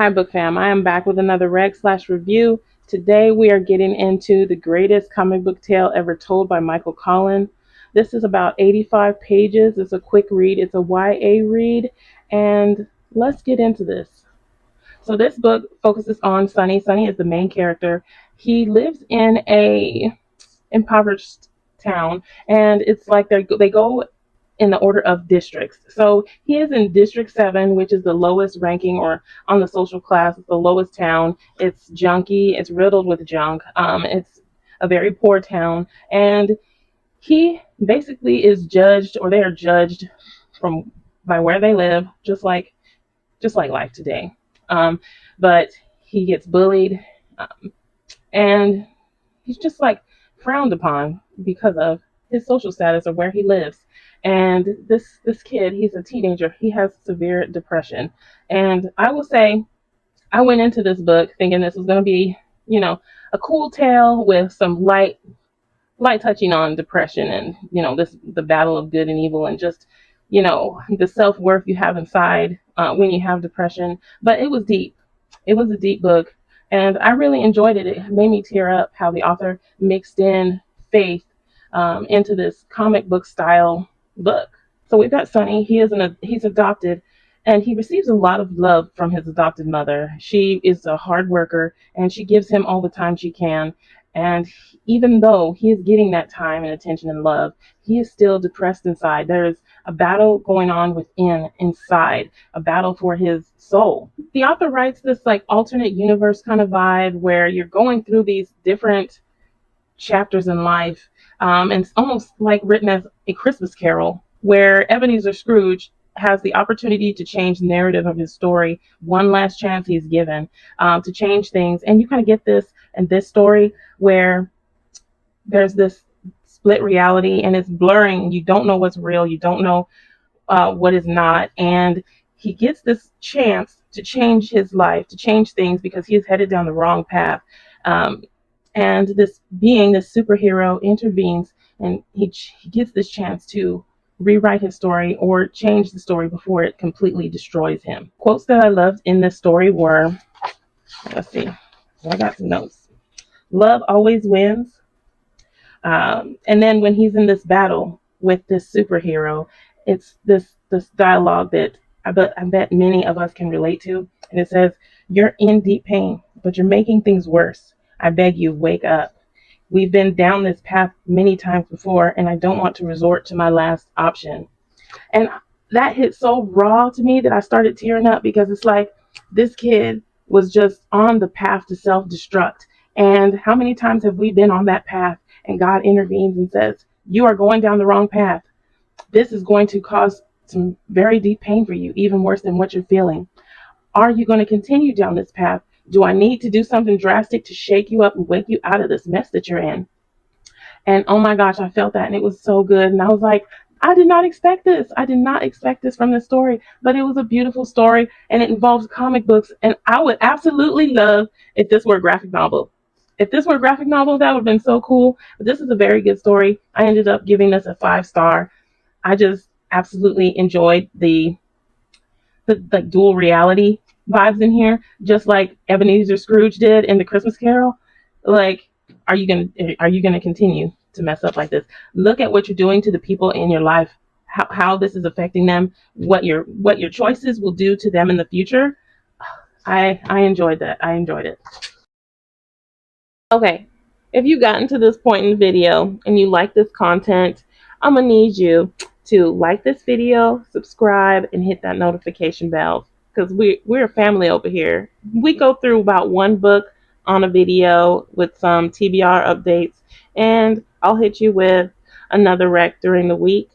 right, book fam, I am back with another reg/review. Today we are getting into the greatest comic book tale ever told by Michael Collin. This is about 85 pages. It's a quick read. It's a YA read, and let's get into this. So this book focuses on Sonny. Sonny is the main character. He lives in a impoverished town, and it's like they go in the order of districts. So he is in District 7, which is the lowest ranking or on the social class. It's the lowest town. It's junky. It's riddled with junk. It's a very poor town. And he basically is judged, or they are judged from by where they live, just like life today. Um, but he gets bullied, and he's just like frowned upon because of his social status or where he lives. And this kid, he's a teenager. He has severe depression. And I will say, I went into this book thinking this was going to be, a cool tale with some light touching on depression and this the battle of good and evil and just the self-worth you have inside when you have depression. But it was deep. It was a deep book, and I really enjoyed it. It made me tear up how the author mixed in faith into this comic book style book. So we've got Sonny. He's adopted, and he receives a lot of love from his adopted mother. She is a hard worker, and she gives him all the time she can. And even though he is getting that time and attention and love, he is still depressed inside. There is a battle going on inside, a battle for his soul. The author writes this like alternate universe kind of vibe where you're going through these different chapters in life, and it's almost like written as a Christmas carol, where Ebenezer Scrooge has the opportunity to change the narrative of his story. One last chance he's given to change things, and you kind of get this in this story where there's this split reality and it's blurring. You don't know what's real. You don't know what is not, and he gets this chance to change his life, to change things because he is headed down the wrong path. Um, and this superhero intervenes, and he gets this chance to rewrite his story or change the story before it completely destroys him. Quotes that I loved in this story were, let's see, I got some notes. Love always wins. And then when he's in this battle with this superhero, it's this dialogue that I bet many of us can relate to. And it says, "You're in deep pain, but you're making things worse. I beg you, wake up. We've been down this path many times before, and I don't want to resort to my last option." And that hit so raw to me that I started tearing up, because it's like this kid was just on the path to self-destruct. And how many times have we been on that path and God intervenes and says, "You are going down the wrong path. This is going to cause some very deep pain for you, even worse than what you're feeling. Are you going to continue down this path? Do I need to do something drastic to shake you up and wake you out of this mess that you're in?" And oh my gosh, I felt that, and it was so good. And I was like, I did not expect this. I did not expect this from this story, but it was a beautiful story, and it involves comic books. And I would absolutely love if this were a graphic novel. If this were a graphic novel, that would have been so cool. But this is a very good story. I ended up giving this a 5-star. I just absolutely enjoyed the dual reality vibes in here, just like Ebenezer Scrooge did in the Christmas Carol. Like, are you gonna continue to mess up like this? Look at what you're doing to the people in your life, how this is affecting them, what your choices will do to them in the future. I enjoyed that. I enjoyed it. Okay, if you gotten to this point in the video and you like this content, I'm gonna need you to like this video, subscribe, and hit that notification bell, because we're a family over here. We go through about one book on a video with some TBR updates, and I'll hit you with another rec during the week.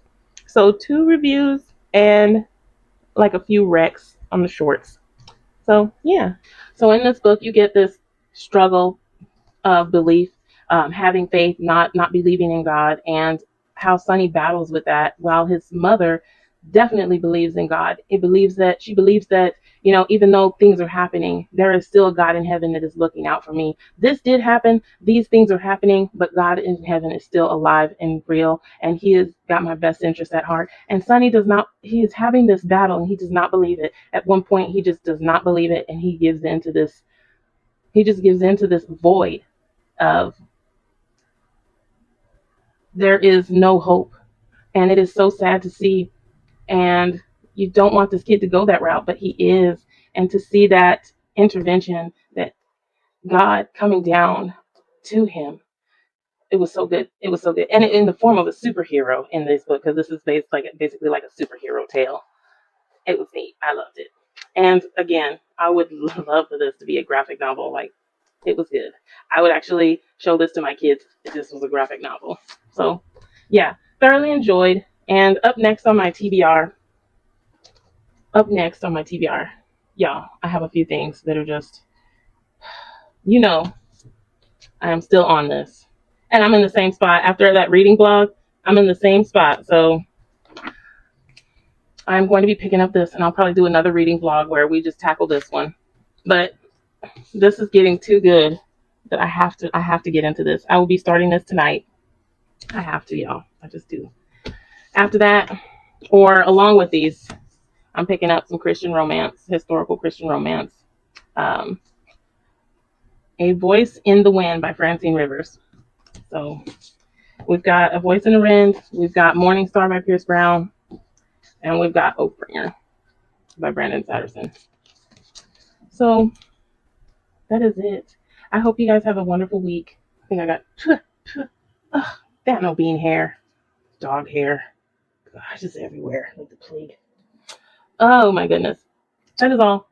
So 2 reviews and like a few recs on the shorts. So yeah. So in this book, you get this struggle of belief, having faith, not believing in God, and how Sonny battles with that, while his mother definitely believes in God. She believes that even though things are happening, there is still a God in heaven that is looking out for me. This did happen. These things are happening, but God in heaven is still alive and real, and he has got my best interest at heart. And Sonny does not, he is having this battle and he does not believe it. At one point, he just does not believe it, and he just gives into this void of there is no hope. And it is so sad to see. And you don't want this kid to go that route, but he is. And to see that intervention, that God coming down to him, it was so good. It was so good. And in the form of a superhero in this book, because this is basically like a superhero tale. It was neat. I loved it. And again, I would love for this to be a graphic novel. Like, it was good. I would actually show this to my kids if this was a graphic novel. So, yeah, thoroughly enjoyed. And up next on my TBR, y'all, I have a few things that are just, you know, I am still on this. And I'm in the same spot. After that reading blog, I'm in the same spot. So I'm going to be picking up this, and I'll probably do another reading vlog where we just tackle this one. But this is getting too good that I have to get into this. I will be starting this tonight. I have to, y'all. I just do. After that, or along with these, I'm picking up some Christian romance, historical Christian romance. Um, A Voice in the Wind by Francine Rivers. So we've got A Voice in the Wind, we've got Morning Star by Pierce Brown, and we've got Oathbringer by Brandon Sanderson. So that is it. I hope you guys have a wonderful week. I think I got that no bean hair, dog hair, gosh, just everywhere like the plague. Oh my goodness. That is all.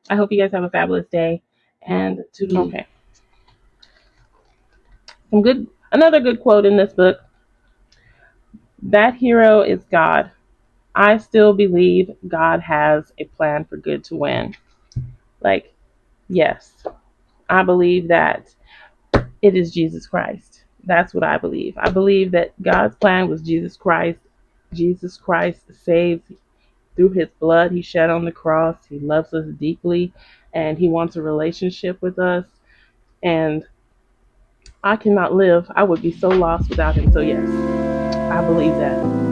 I hope you guys have a fabulous day. And okay. Another good quote in this book. That hero is God. I still believe God has a plan for good to win. Like, yes, I believe that it is Jesus Christ. That's what I believe. I believe that God's plan was Jesus Christ. Jesus Christ saves through his blood he shed on the cross. He loves us deeply, and he wants a relationship with us. And I cannot live. I would be so lost without him. So yes, I believe that.